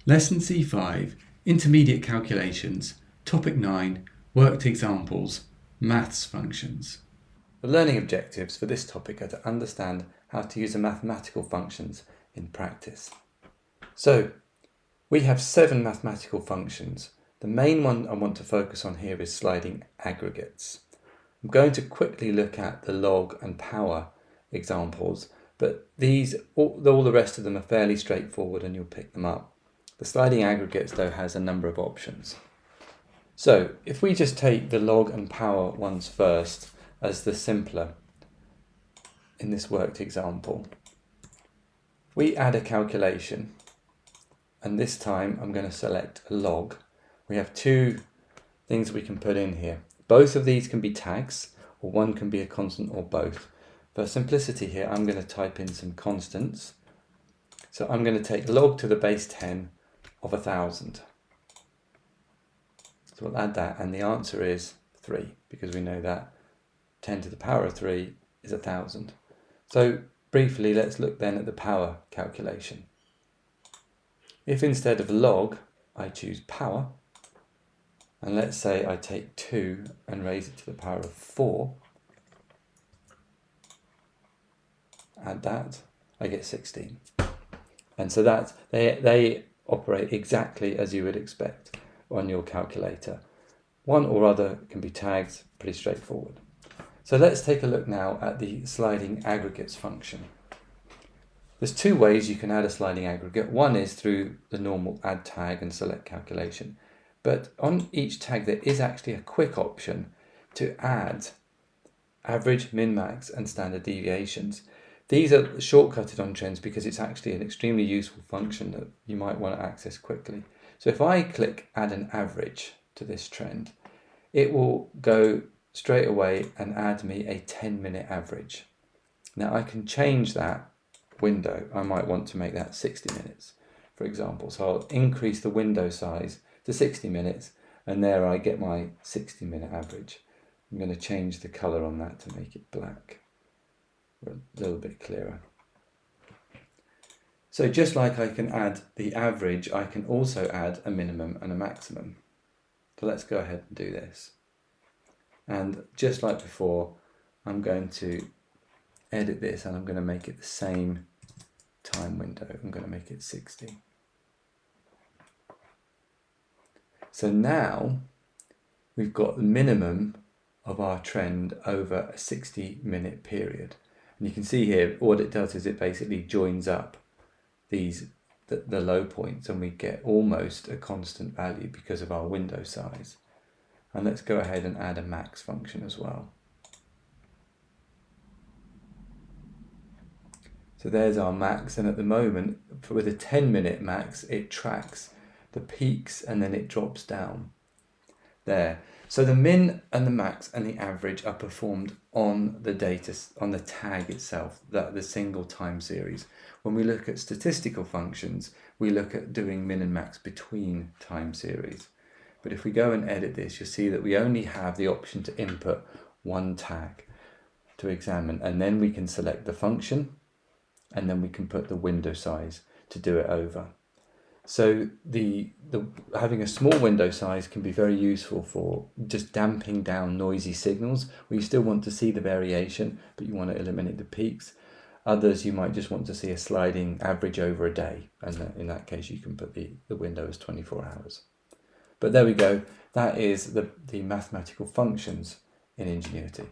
Lesson C5, Intermediate Calculations, Topic 9, Worked Examples, Maths Functions. The learning objectives for this topic are to understand how to use the mathematical functions in practice. So, we have 7 mathematical functions. The main one I want to focus on here is sliding aggregates. I'm going to quickly look at the log and power examples, but all the rest of them are fairly straightforward and you'll pick them up. The sliding aggregates though has a number of options. So if we just take the log and power ones first as the simpler in this worked example, we add a calculation, and this time I'm going to select a log. We have 2 things we can put in here. Both of these can be tags, or one can be a constant, or both. For simplicity here, I'm going to type in some constants. So I'm going to take log to the base 10 of 1,000. So we'll add that, and the answer is 3, because we know that 10 to the power of 3 is 1,000. So briefly, let's look then at the power calculation. If instead of log, I choose power, and let's say I take 2 and raise it to the power of 4, add that, I get 16. And so that they operate exactly as you would expect on your calculator. One or other can be tagged, pretty straightforward. So let's take a look now at the sliding aggregates function. There's 2 ways you can add a sliding aggregate. One is through the normal add tag and select calculation. But on each tag there is actually a quick option to add average, min-max and standard deviations. These are shortcutted on trends because it's actually an extremely useful function that you might want to access quickly. So if I click add an average to this trend, it will go straight away and add me a 10-minute average. Now I can change that window. I might want to make that 60 minutes, for example. So I'll increase the window size to 60 minutes, and there I get my 60-minute average. I'm going to change the color on that to make it black, a little bit clearer. So just like I can add the average, I can also add a minimum and a maximum. So let's go ahead and do this. And just like before, I'm going to edit this and I'm going to make it the same time window. I'm going to make it 60. So now we've got the minimum of our trend over a 60-minute period. And you can see here what it does is it basically joins up the low points, and we get almost a constant value because of our window size. And let's go ahead and add a max function as well. So there's our max, and at the moment with a 10-minute max it tracks the peaks and then it drops down there. So the min and the max and the average are performed on the data, on the tag itself, the single time series. When we look at statistical functions, we look at doing min and max between time series. But if we go and edit this, you'll see that we only have the option to input one tag to examine, and then we can select the function, and then we can put the window size to do it over. So having a small window size can be very useful for just damping down noisy signals where you still want to see the variation, but you want to eliminate the peaks. Others, you might just want to see a sliding average over a day, and in that case you can put the window as 24 hours. But there we go, that is the mathematical functions in Ingenuity.